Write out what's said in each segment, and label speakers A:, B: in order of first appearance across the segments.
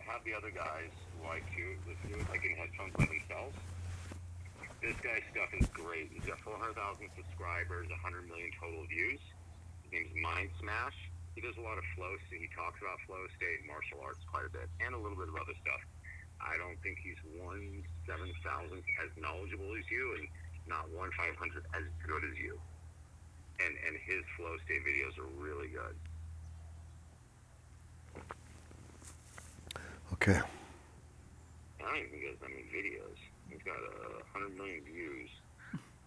A: have the other guys like you listen to it like in headphones by themselves. This guy's stuff is great. He's got 400,000 subscribers, 100 million total views. His name's Mind Smash. He does a lot of flow. So he talks about flow state and martial arts quite a bit, and a little bit of other stuff. I don't think he's 1/7,000th as knowledgeable as you, and not 1/500th as good as you. And his flow state videos are really good.
B: Okay.
A: I don't even think he has that many videos. He's got 100 million views,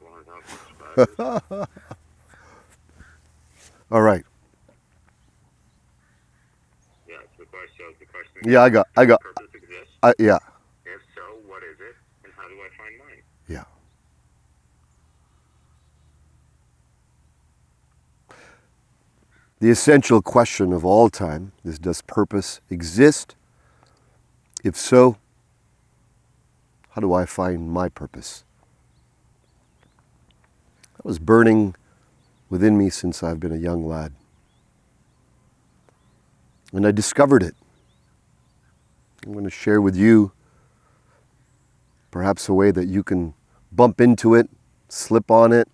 A: 400,000 subscribers.
B: All right.
A: Yeah, it's the question. So the question.
B: Yeah, I got.
A: Purpose exists?
B: Yeah.
A: If so, what is it, and how do I find mine?
B: Yeah. The essential question of all time is, does purpose exist? If so, how do I find my purpose? That was burning within me since I've been a young lad. And I discovered it. I'm going to share with you perhaps a way that you can bump into it, slip on it,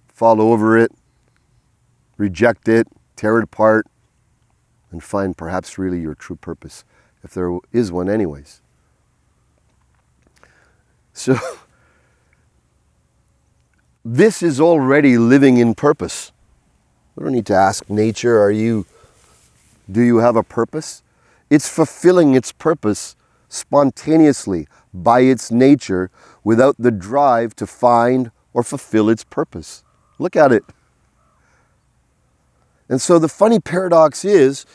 B: fall over it, reject it, tear it apart, and find perhaps really your true purpose, if there is one anyways. So, this is already living in purpose. We don't need to ask nature, do you have a purpose? It's fulfilling its purpose spontaneously by its nature without the drive to find or fulfill its purpose. Look at it. And so the funny paradox is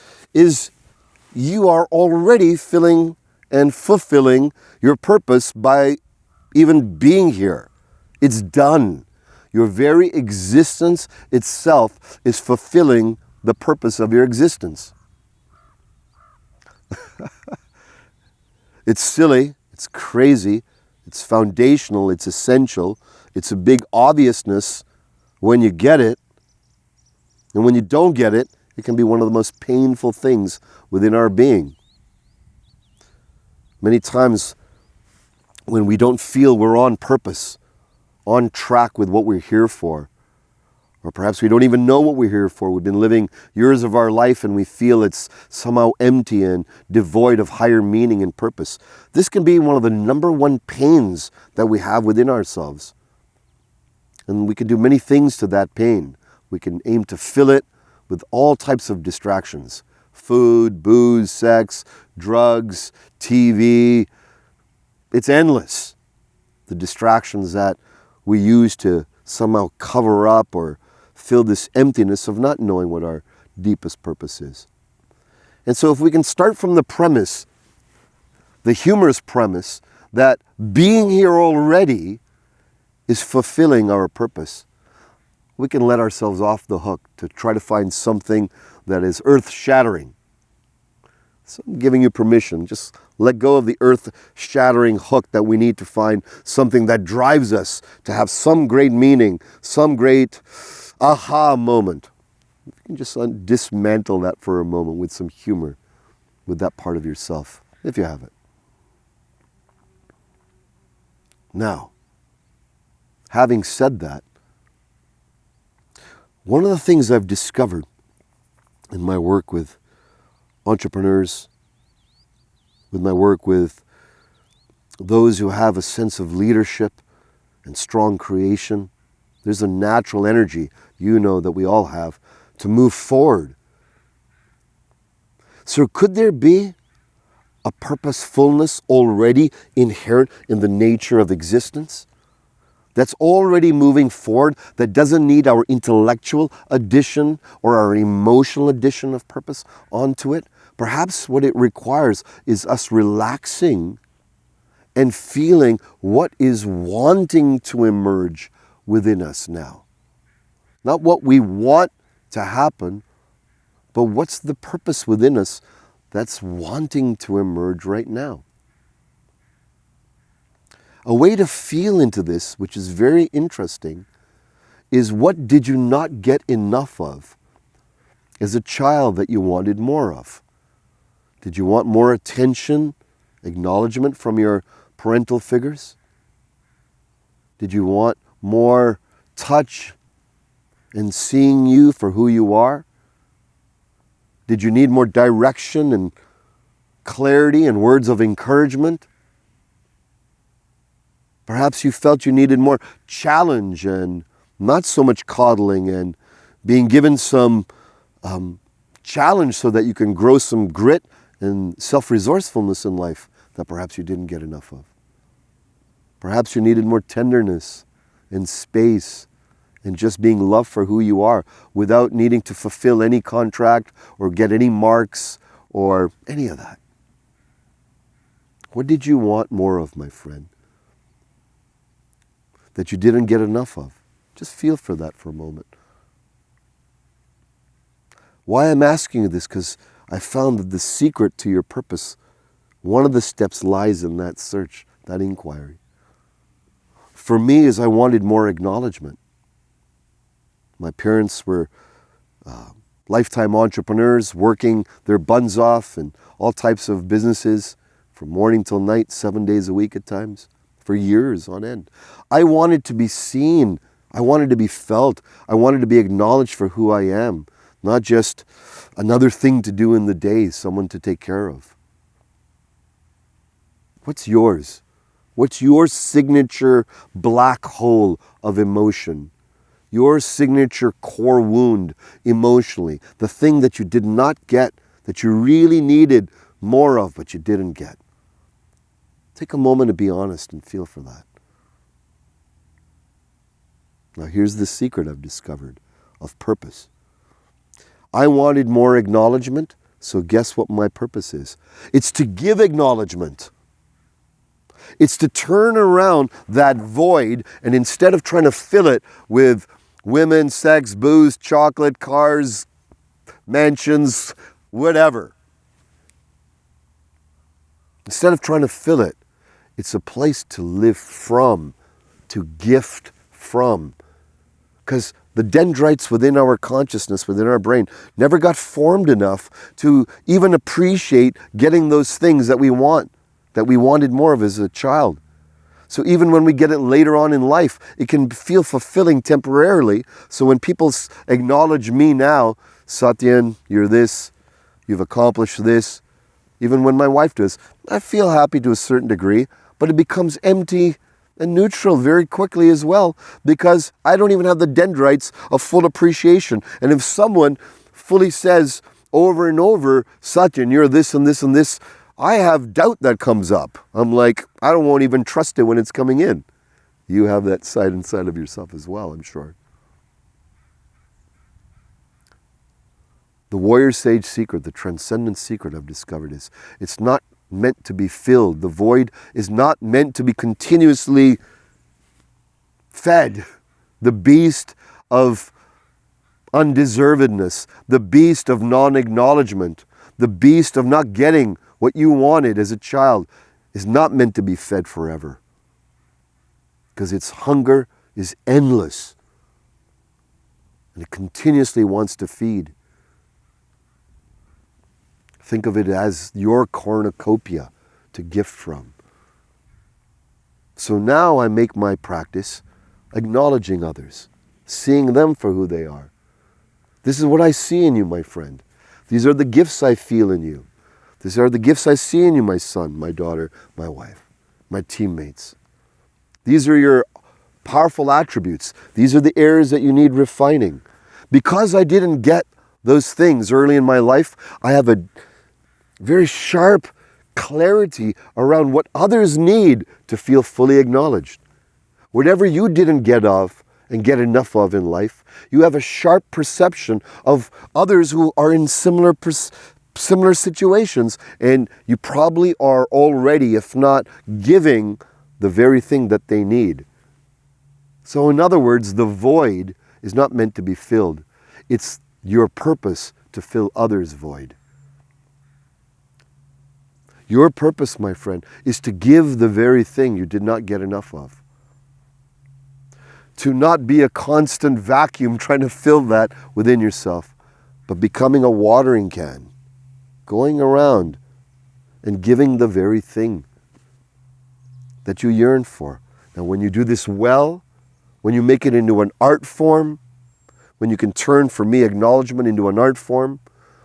B: you are already filling and fulfilling your purpose by even being here. It's done. Your very existence itself is fulfilling the purpose of your existence. It's silly, it's crazy, it's foundational, it's essential, it's a big obviousness when you get it. And when you don't get it, it can be one of the most painful things within our being. Many times when we don't feel we're on purpose, on track with what we're here for, or perhaps we don't even know what we're here for. We've been living years of our life and we feel it's somehow empty and devoid of higher meaning and purpose. This can be one of the number one pains that we have within ourselves. And we can do many things to that pain. We can aim to fill it with all types of distractions. Food, booze, sex, drugs, TV. It's endless. The distractions that we use to somehow cover up or fill this emptiness of not knowing what our deepest purpose is. And so if we can start from the premise, the humorous premise, that being here already is fulfilling our purpose, we can let ourselves off the hook to try to find something that is earth-shattering. So I'm giving you permission. Just let go of the earth-shattering hook that we need to find something that drives us to have some great meaning, some great aha moment. You can just dismantle that for a moment with some humor, with that part of yourself, if you have it. Now, having said that, one of the things I've discovered in my work with entrepreneurs, with my work with those who have a sense of leadership and strong creation, there's a natural energy, that we all have, to move forward. So could there be a purposefulness already inherent in the nature of existence? That's already moving forward, that doesn't need our intellectual addition or our emotional addition of purpose onto it. Perhaps what it requires is us relaxing and feeling what is wanting to emerge within us now. Not what we want to happen, but what's the purpose within us that's wanting to emerge right now. A way to feel into this, which is very interesting, is what did you not get enough of as a child that you wanted more of? Did you want more attention, acknowledgement from your parental figures? Did you want more touch and seeing you for who you are? Did you need more direction and clarity and words of encouragement? Perhaps you felt you needed more challenge and not so much coddling and being given some challenge so that you can grow some grit and self-resourcefulness in life that perhaps you didn't get enough of. Perhaps you needed more tenderness and space and just being loved for who you are without needing to fulfill any contract or get any marks or any of that. What did you want more of, my friend, that you didn't get enough of? Just feel for that for a moment. Why I'm asking you this, because I found that the secret to your purpose, one of the steps lies in that search, that inquiry. For me, is I wanted more acknowledgement. My parents were lifetime entrepreneurs, working their buns off in all types of businesses from morning till night, 7 days a week at times, for years on end. I wanted to be seen. I wanted to be felt. I wanted to be acknowledged for who I am, not just another thing to do in the day, someone to take care of. What's yours? What's your signature black hole of emotion? Your signature core wound emotionally, the thing that you did not get, that you really needed more of, but you didn't get. Take a moment to be honest and feel for that. Now here's the secret I've discovered of purpose. I wanted more acknowledgement, so guess what my purpose is? It's to give acknowledgement. It's to turn around that void, and instead of trying to fill it with women, sex, booze, chocolate, cars, mansions, whatever. Instead of trying to fill it, it's a place to live from, to gift from. Because the dendrites within our consciousness, within our brain, never got formed enough to even appreciate getting those things that we want, that we wanted more of as a child. So even when we get it later on in life, it can feel fulfilling temporarily. So when people acknowledge me now, Satyan, you're this, you've accomplished this. Even when my wife does, I feel happy to a certain degree, but it becomes empty and neutral very quickly as well, because I don't even have the dendrites of full appreciation. And if someone fully says over and over, Satyan, you're this and this and this, I have doubt that comes up. I'm like, I won't even trust it when it's coming in. You have that side inside of yourself as well, I'm sure. The warrior sage secret, the transcendent secret I've discovered is, it's not meant to be filled. The void is not meant to be continuously fed. The beast of undeservedness, the beast of non-acknowledgement, the beast of not getting what you wanted as a child is not meant to be fed forever, because its hunger is endless and it continuously wants to feed. Think of it as your cornucopia to gift from. So now I make my practice acknowledging others, seeing them for who they are. This is what I see in you, my friend. These are the gifts I feel in you. These are the gifts I see in you, my son, my daughter, my wife, my teammates. These are your powerful attributes. These are the areas that you need refining. Because I didn't get those things early in my life, I have a very sharp clarity around what others need to feel fully acknowledged. Whatever you didn't get of and get enough of in life, you have a sharp perception of others who are in similar situations, and you probably are already, if not giving, the very thing that they need. So in other words, the void is not meant to be filled. It's your purpose to fill others' void. Your purpose, my friend, is to give the very thing you did not get enough of. To not be a constant vacuum trying to fill that within yourself, but becoming a watering can, going around and giving the very thing that you yearn for. Now, when you do this well, when you make it into an art form, when you can turn, for me, acknowledgement into an art form,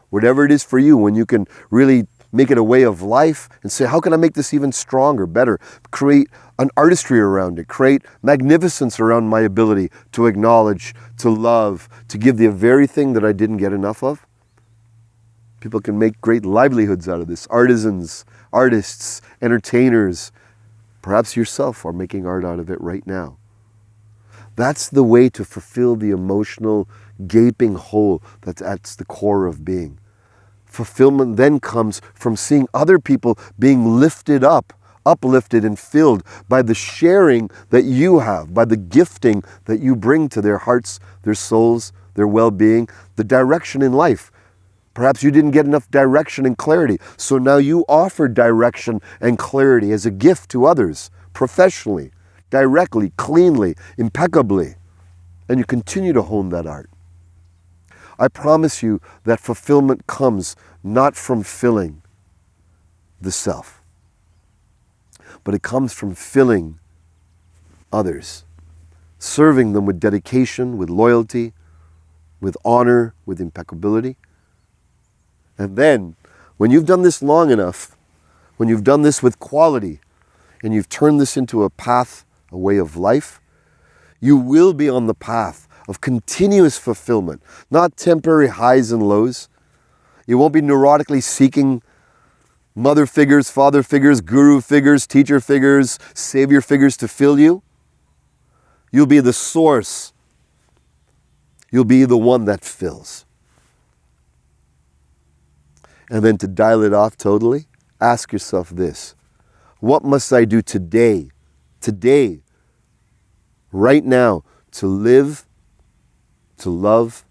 B: whatever it is for you, when you can really make it a way of life and say, how can I make this even stronger, better? Create an artistry around it. Create magnificence around my ability to acknowledge, to love, to give the very thing that I didn't get enough of. People can make great livelihoods out of this. Artisans, artists, entertainers. Perhaps yourself are making art out of it right now. That's the way to fulfill the emotional gaping hole that's at the core of being. Fulfillment then comes from seeing other people being lifted up, uplifted and filled by the sharing that you have, by the gifting that you bring to their hearts, their souls, their well-being, the direction in life. Perhaps you didn't get enough direction and clarity, so now you offer direction and clarity as a gift to others, professionally, directly, cleanly, impeccably, and you continue to hone that art. I promise you that fulfillment comes not from filling the self, but it comes from filling others, serving them with dedication, with loyalty, with honor, with impeccability. And then, when you've done this long enough, when you've done this with quality, and you've turned this into a path, a way of life, you will be on the path of continuous fulfillment, not temporary highs and lows. You won't be neurotically seeking mother figures, father figures, guru figures, teacher figures, savior figures to fill you. You'll be the source. You'll be the one that fills. And then to dial it off totally, ask yourself this: what must I do today, right now, to live, to love,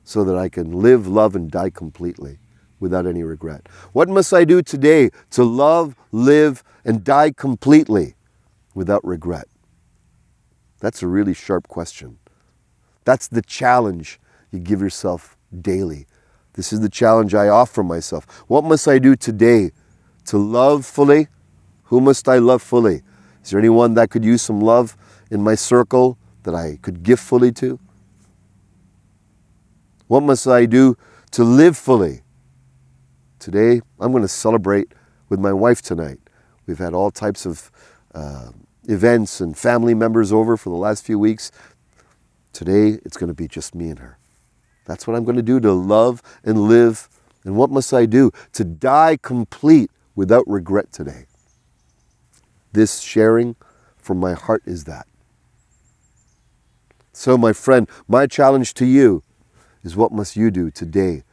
B: so that I can live, love, and die completely without any regret? What must I do today to love, live, and die completely without regret? That's a really sharp question. That's the challenge you give yourself daily. This is the challenge I offer myself. What must I do today to love fully? Who must I love fully? Is there anyone that could use some love in my circle that I could give fully to? What must I do to live fully? Today, I'm going to celebrate with my wife tonight. We've had all types of events and family members over for the last few weeks. Today, it's going to be just me and her. That's what I'm going to do to love and live. And what must I do to die complete without regret today? This sharing from my heart is that. So my friend, my challenge to you is, what must you do today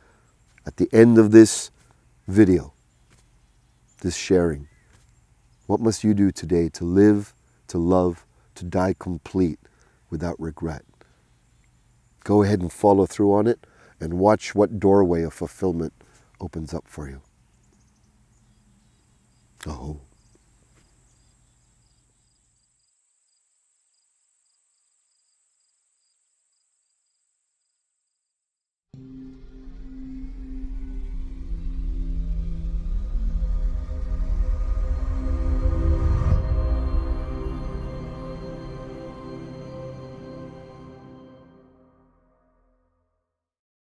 B: at the end of this video, this sharing? What must you do today to live, to love, to die complete without regret? Go ahead and follow through on it and watch what doorway of fulfillment opens up for you. Oh.